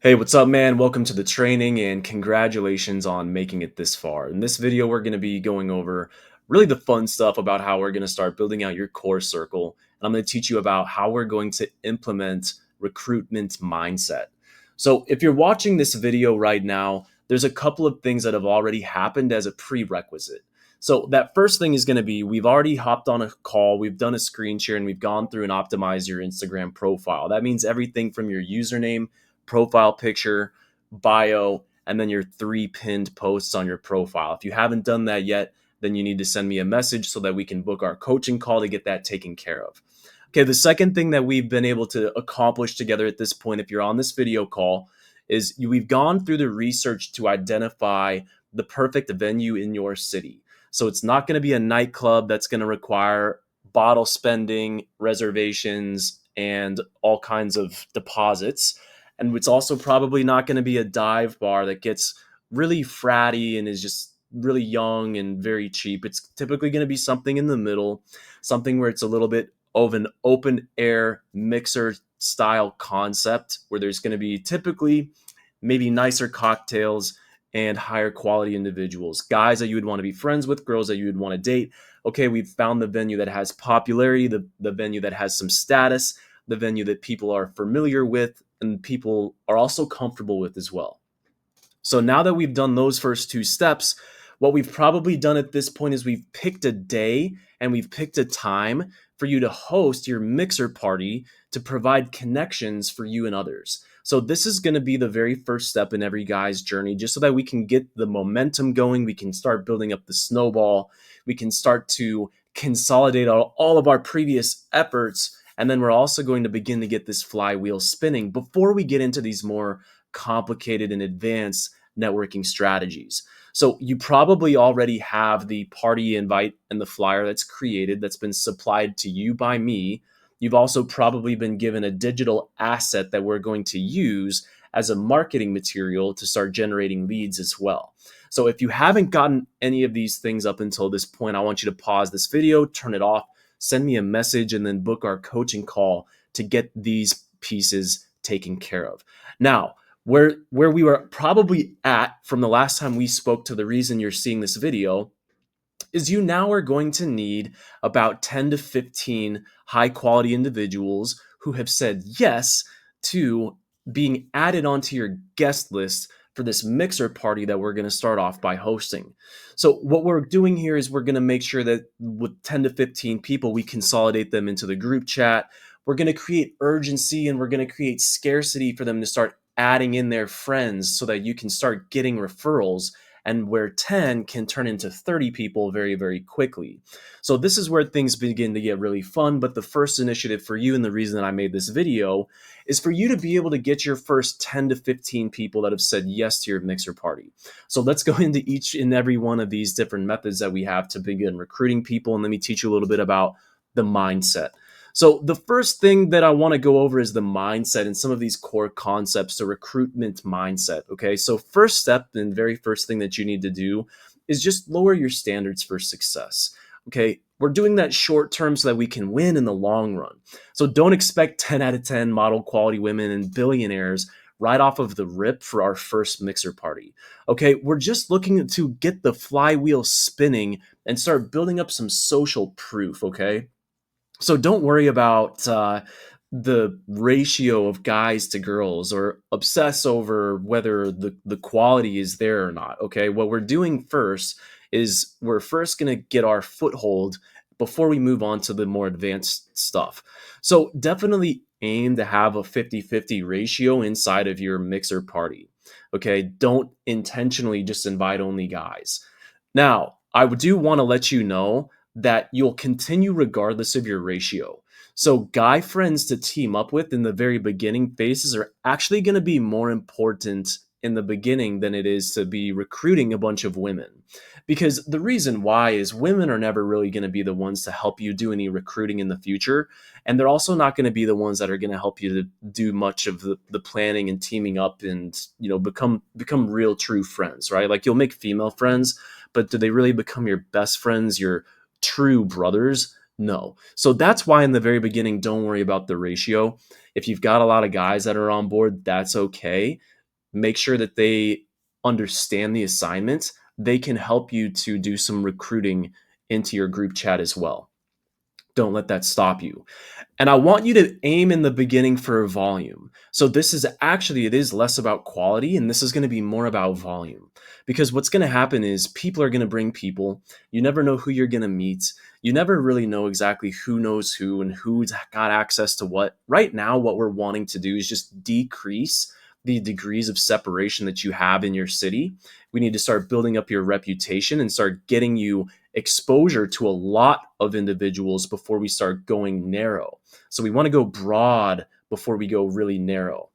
Hey, what's up, man? Welcome to the training and congratulations on making it this far. In this video, we're going to be going over really the fun stuff about how we're going to start building out your core circle. And I'm going to teach you about how we're going to implement recruitment mindset. So, if you're watching this video right now, there's a couple of things that have already happened as a prerequisite. So, that first thing is going to be we've already hopped on a call, we've done a screen share, and we've gone through and optimized your Instagram profile. That means everything from your username, profile picture, bio, and then your 3 pinned posts on your profile. If you haven't done that yet, then you need to send me a message so that we can book our coaching call to get that taken care of. Okay, the second thing that we've been able to accomplish together at this point, if you're on this video call, is we've gone through the research to identify the perfect venue in your city. So it's not going to be a nightclub that's going to require bottle spending, reservations, and all kinds of deposits. And it's also probably not going to be a dive bar that gets really fratty and is just really young and very cheap. It's typically going to be something in the middle, something where it's a little bit of an open air mixer style concept where there's going to be typically maybe nicer cocktails and higher quality individuals, guys that you would want to be friends with, girls that you would want to date. Okay, we've found the venue that has popularity, the venue that has some status, the venue that people are familiar with and people are also comfortable with as well. So now that we've done those first two steps, what we've probably done at this point is we've picked a day and we've picked a time for you to host your mixer party to provide connections for you and others. So this is going to be the very first step in every guy's journey, just so that we can get the momentum going. We can start building up the snowball. We can start to consolidate all of our previous efforts. And then we're also going to begin to get this flywheel spinning before we get into these more complicated and advanced networking strategies. So you probably already have the party invite and the flyer that's created, that's been supplied to you by me. You've also probably been given a digital asset that we're going to use as a marketing material to start generating leads as well. So if you haven't gotten any of these things up until this point, I want you to pause this video, turn it off, send me a message, and then book our coaching call to get these pieces taken care of. Now, where we were probably at from the last time we spoke to the reason you're seeing this video is you now are going to need about 10 to 15 high quality individuals who have said yes to being added onto your guest list for this mixer party that we're going to start off by hosting. So what we're doing here is we're going to make sure that with 10 to 15 people, we consolidate them into the group chat. We're going to create urgency and we're going to create scarcity for them to start adding in their friends so that you can start getting referrals, and where 10 can turn into 30 people very, very quickly. So this is where things begin to get really fun. But the first initiative for you, and the reason that I made this video, is for you to be able to get your first 10 to 15 people that have said yes to your mixer party. So let's go into each and every one of these different methods that we have to begin recruiting people. And let me teach you a little bit about the mindset. So the first thing that I want to go over is the mindset and some of these core concepts to recruitment mindset. Okay, so first step and very first thing that you need to do is just lower your standards for success. Okay, we're doing that short term so that we can win in the long run. So don't expect 10 out of 10 model quality women and billionaires right off of the rip for our first mixer party. Okay, we're just looking to get the flywheel spinning and start building up some social proof. Okay. So don't worry about the ratio of guys to girls or obsess over whether the quality is there or not. Okay, what we're doing first is we're first going to get our foothold before we move on to the more advanced stuff. So definitely aim to have a 50-50 ratio inside of your mixer party. Okay, don't intentionally just invite only guys. Now, I do want to let you know that you'll continue regardless of your ratio. So guy friends to team up with in the very beginning phases are actually going to be more important in the beginning than it is to be recruiting a bunch of women. Because the reason why is women are never really going to be the ones to help you do any recruiting in the future. And they're also not going to be the ones that are going to help you to do much of the planning and teaming up and, become real true friends, right? Like you'll make female friends, but do they really become your best friends, your true brothers? No. So that's why in the very beginning, don't worry about the ratio. If you've got a lot of guys that are on board, that's okay. Make sure that they understand the assignment. They can help you to do some recruiting into your group chat as well. Don't let that stop you. And I want you to aim in the beginning for volume. So this is actually, it is less about quality and this is going to be more about volume. Because what's going to happen is people are going to bring people. You never know who you're going to meet. You never really know exactly who knows who and who's got access to what. Right now, what we're wanting to do is just decrease the degrees of separation that you have in your city. We need to start building up your reputation and start getting you exposure to a lot of individuals before we start going narrow. So we want to go broad before we go really narrow.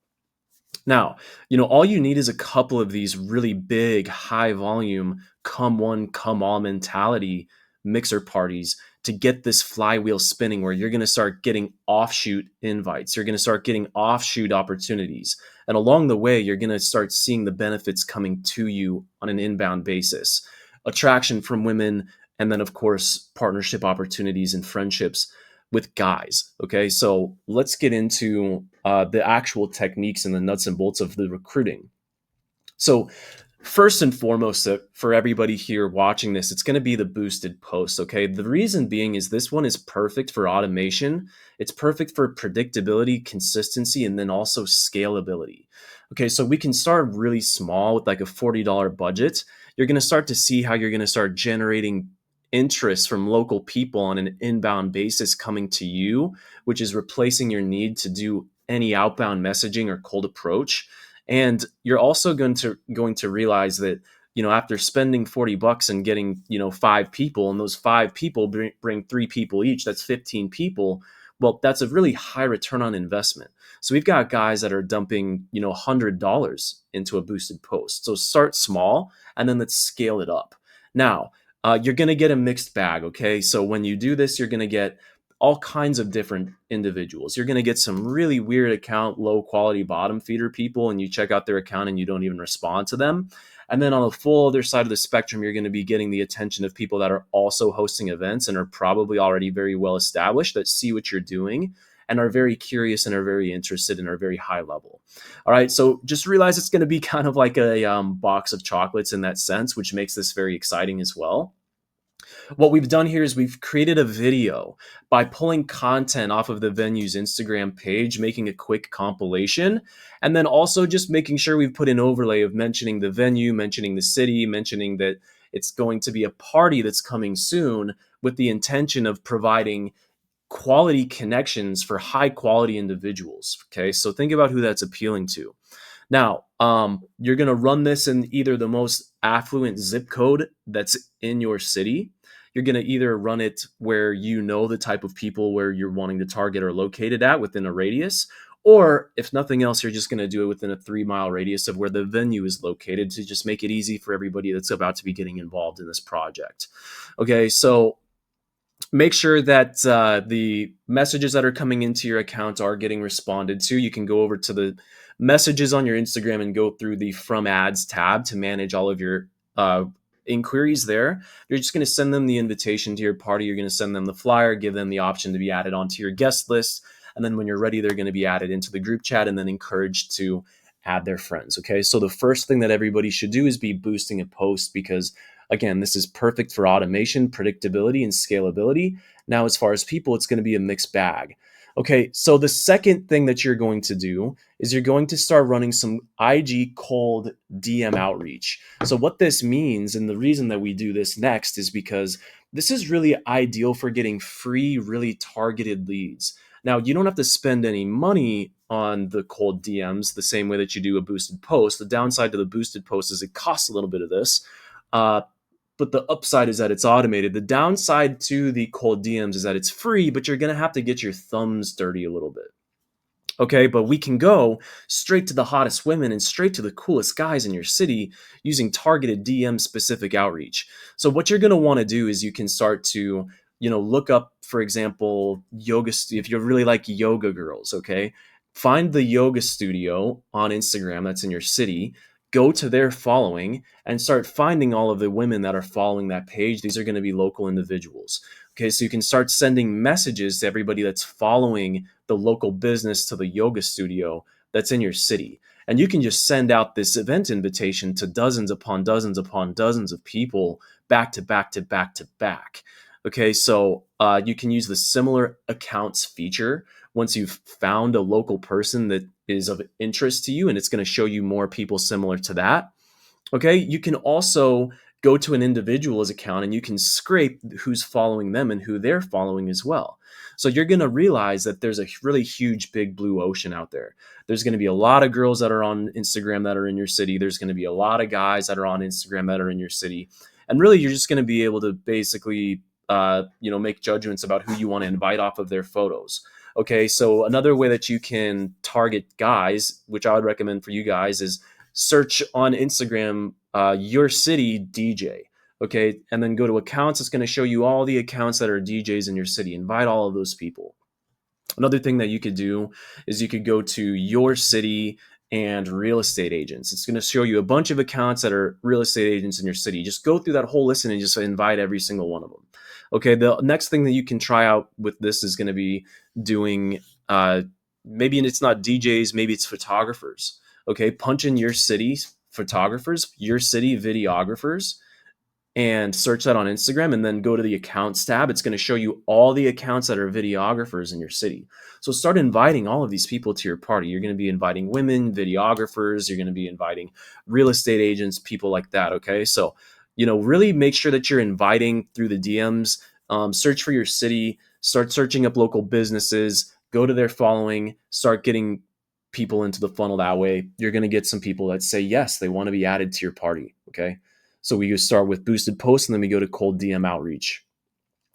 Now, all you need is a couple of these really big, high volume, come one, come all mentality mixer parties to get this flywheel spinning where you're going to start getting offshoot invites. You're going to start getting offshoot opportunities. And along the way, you're going to start seeing the benefits coming to you on an inbound basis. Attraction from women, and then, of course, partnership opportunities and friendships with guys. Okay, so let's get into the actual techniques and the nuts and bolts of the recruiting. So, first and foremost, for everybody here watching this, it's going to be the boosted post. Okay, the reason being is this one is perfect for automation, it's perfect for predictability, consistency, and then also scalability. Okay, so we can start really small with like a $40 budget. You're going to start to see how you're going to start generating interest from local people on an inbound basis coming to you, which is replacing your need to do any outbound messaging or cold approach. And you're also going to realize that, after spending $40 and getting, five people, and those five people bring three people each, that's 15 people. Well, that's a really high return on investment. So we've got guys that are dumping, $100 into a boosted post. So start small and then let's scale it up. Now, you're going to get a mixed bag. Okay. So when you do this, you're going to get all kinds of different individuals. You're going to get some really weird account, low quality bottom feeder people, and you check out their account and you don't even respond to them. And then on the full other side of the spectrum, you're going to be getting the attention of people that are also hosting events and are probably already very well established, that see what you're doing and are very curious and are very interested and are very high level. All right. So just realize it's going to be kind of like a box of chocolates in that sense, which makes this very exciting as well. What we've done here is we've created a video by pulling content off of the venue's Instagram page, making a quick compilation, and then also just making sure we've put an overlay of mentioning the venue, mentioning the city, mentioning that it's going to be a party that's coming soon with the intention of providing quality connections for high quality individuals. Okay, so think about who that's appealing to. Now, you're going to run this in either the most affluent zip code that's in your city. You're going to either run it where the type of people where you're wanting to target are located at within a radius, or if nothing else, you're just going to do it within a 3-mile radius of where the venue is located to just make it easy for everybody that's about to be getting involved in this project. Okay, so make sure that the messages that are coming into your account are getting responded to. You can go over to the messages on your Instagram and go through the From Ads tab to manage all of your inquiries there. You're just going to send them the invitation to your party. You're going to send them the flyer, give them the option to be added onto your guest list. And then when you're ready, they're going to be added into the group chat and then encouraged to add their friends. Okay, so the first thing that everybody should do is be boosting a post, because again, this is perfect for automation, predictability, and scalability. Now, as far as people, it's going to be a mixed bag. Okay, so the second thing that you're going to do is you're going to start running some IG cold DM outreach. So what this means, and the reason that we do this next, is because this is really ideal for getting free, really targeted leads. Now, you don't have to spend any money on the cold DMs the same way that you do a boosted post. The downside to the boosted post is it costs a little bit of this. But the upside is that it's automated. The downside to the cold DMs is that it's free, but you're going to have to get your thumbs dirty a little bit. Okay, but we can go straight to the hottest women and straight to the coolest guys in your city using targeted DM specific outreach. So what you're going to want to do is you can start to, look up, for example, yoga. If you really like yoga girls, okay, find the yoga studio on Instagram that's in your city. Go to their following and start finding all of the women that are following that page. These are going to be local individuals. Okay, so you can start sending messages to everybody that's following the local business to the yoga studio that's in your city. And you can just send out this event invitation to dozens upon dozens upon dozens of people back to back to back to back. Okay, so you can use the similar accounts feature once you've found a local person that is of interest to you, and it's going to show you more people similar to that. Okay, you can also go to an individual's account and you can scrape who's following them and who they're following as well. So you're going to realize that there's a really huge big blue ocean out there. There's going to be a lot of girls that are on Instagram that are in your city. There's going to be a lot of guys that are on Instagram that are in your city. And really, you're just going to be able to basically, make judgments about who you want to invite off of their photos. Okay, so another way that you can target guys, which I would recommend for you guys, is search on Instagram your city DJ. Okay, and then go to accounts. It's going to show you all the accounts that are DJs in your city. Invite all of those people. Another thing that you could do is you could go to your city and real estate agents. It's going to show you a bunch of accounts that are real estate agents in your city. Just go through that whole list and just invite every single one of them. Okay, the next thing that you can try out with this is going to be doing maybe it's not DJs, maybe it's photographers. Okay, punch in your city photographers, your city videographers, and search that on Instagram and then go to the accounts tab. It's going to show you all the accounts that are videographers in your city. So start inviting all of these people to your party. You're going to be inviting women, videographers, you're going to be inviting real estate agents, people like that. Okay. So, really make sure that you're inviting through the DMs. Search for your city, start searching up local businesses, go to their following, start getting people into the funnel that way. You're going to get some people that say yes, they want to be added to your party. Okay. So we start with boosted posts and then we go to cold DM outreach.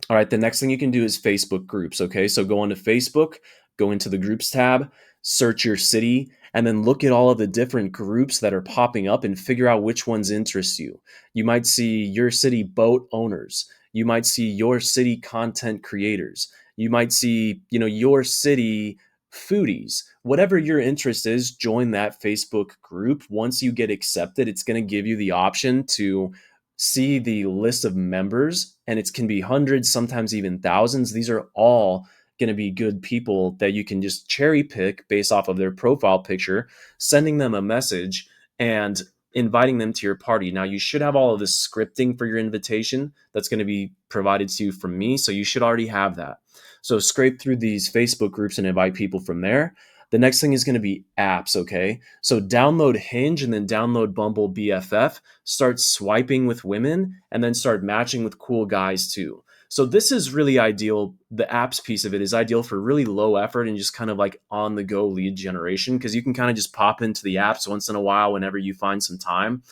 All right, the next thing you can do is Facebook groups. Okay, so go onto Facebook, go into the groups tab, search your city, and then look at all of the different groups that are popping up and figure out which ones interest you. You might see your city boat owners. You might see your city content creators. You might see, your city foodies. Whatever your interest is, join that Facebook group. Once you get accepted, it's going to give you the option to see the list of members, and it can be hundreds, sometimes even thousands. These are all going to be good people that you can just cherry pick based off of their profile picture, sending them a message and inviting them to your party. Now, you should have all of this scripting for your invitation that's going to be provided to you from me. So you should already have that. So scrape through these Facebook groups and invite people from there. The next thing is going to be apps, okay? So download Hinge and then download Bumble BFF, start swiping with women, and then start matching with cool guys too. So this is really ideal. The apps piece of it is ideal for really low effort and just kind of like on the go lead generation, because you can kind of just pop into the apps once in a while whenever you find some time,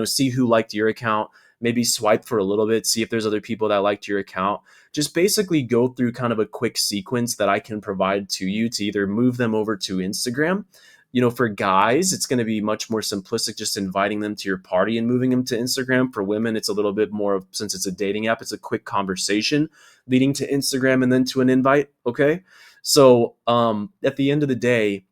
see who liked your account, maybe swipe for a little bit, see if there's other people that liked your account. Just basically go through kind of a quick sequence that I can provide to you to either move them over to Instagram. For guys, it's going to be much more simplistic, just inviting them to your party and moving them to Instagram. For women, it's a little bit more of, since it's a dating app, it's a quick conversation leading to Instagram and then to an invite. Okay. So at the end of the day,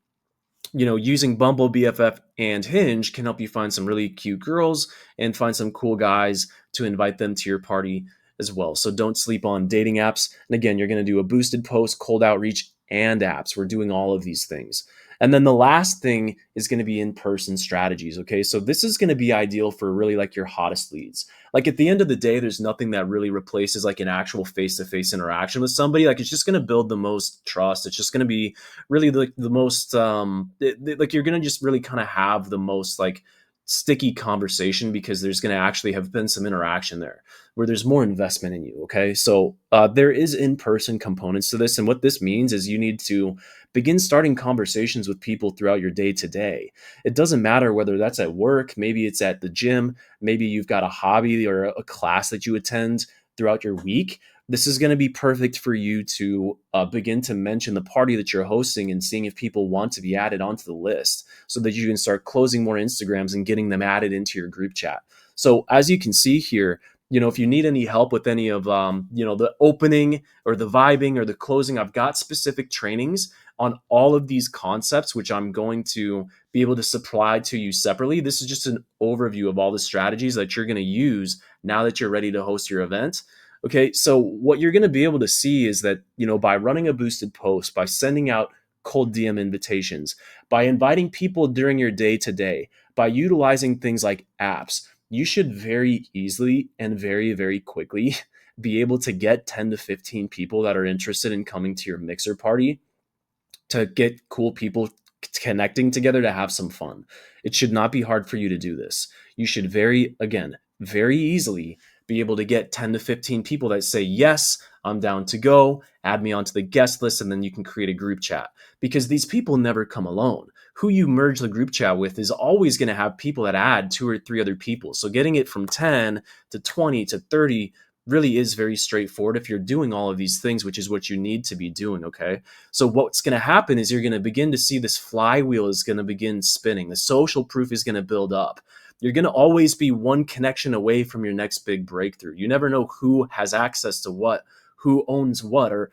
using Bumble, BFF, and Hinge can help you find some really cute girls and find some cool guys to invite them to your party as well. So don't sleep on dating apps. And again, you're going to do a boosted post, cold outreach, and apps. We're doing all of these things. And then the last thing is going to be in-person strategies. Okay. So this is going to be ideal for really like your hottest leads. Like at the end of the day, there's nothing that really replaces like an actual face-to-face interaction with somebody. Like it's just going to build the most trust. It's just going to be really the most, like you're going to just really kind of have the most like sticky conversation, because there's going to actually have been some interaction there where there's more investment in you. Okay. So there is in-person components to this. And what this means is you need to begin starting conversations with people throughout your day to day. It doesn't matter whether that's at work, maybe it's at the gym, maybe you've got a hobby or a class that you attend throughout your week. This is going to be perfect for you to begin to mention the party that you're hosting and seeing if people want to be added onto the list, so that you can start closing more Instagrams and getting them added into your group chat. So as you can see here, if you need any help with any of, the opening or the vibing or the closing, I've got specific trainings on all of these concepts, which I'm going to be able to supply to you separately. This is just an overview of all the strategies that you're going to use now that you're ready to host your event. Okay, so what you're going to be able to see is that, by running a boosted post, by sending out cold DM invitations, by inviting people during your day to day, by utilizing things like apps, you should very easily and very, very quickly be able to get 10 to 15 people that are interested in coming to your mixer party, to get cool people connecting together to have some fun. It should not be hard for you to do this. You should very easily be able to get 10 to 15 people that say, yes, I'm down to go, add me onto the guest list, and then you can create a group chat. Because these people never come alone. Who you merge the group chat with is always going to have people that add two or three other people. So getting it from 10 to 20 to 30 really is very straightforward if you're doing all of these things, which is what you need to be doing, okay? So what's going to happen is you're going to begin to see this flywheel is going to begin spinning. The social proof is going to build up. You're going to always be one connection away from your next big breakthrough. You never know who has access to what, who owns what, or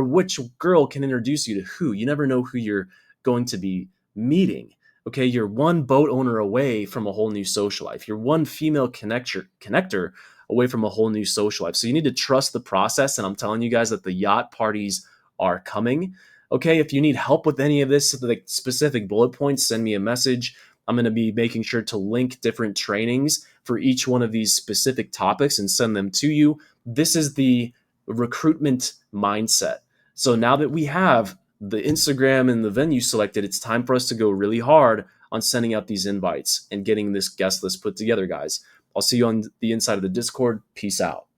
which girl can introduce you to who. You never know who you're going to be meeting. Okay, you're one boat owner away from a whole new social life. You're one female connector away from a whole new social life. So you need to trust the process. And I'm telling you guys that the yacht parties are coming. Okay, if you need help with any of this, like specific bullet points, send me a message. I'm going to be making sure to link different trainings for each one of these specific topics and send them to you. This is the recruitment mindset. So now that we have the Instagram and the venue selected, it's time for us to go really hard on sending out these invites and getting this guest list put together, guys. I'll see you on the inside of the Discord. Peace out.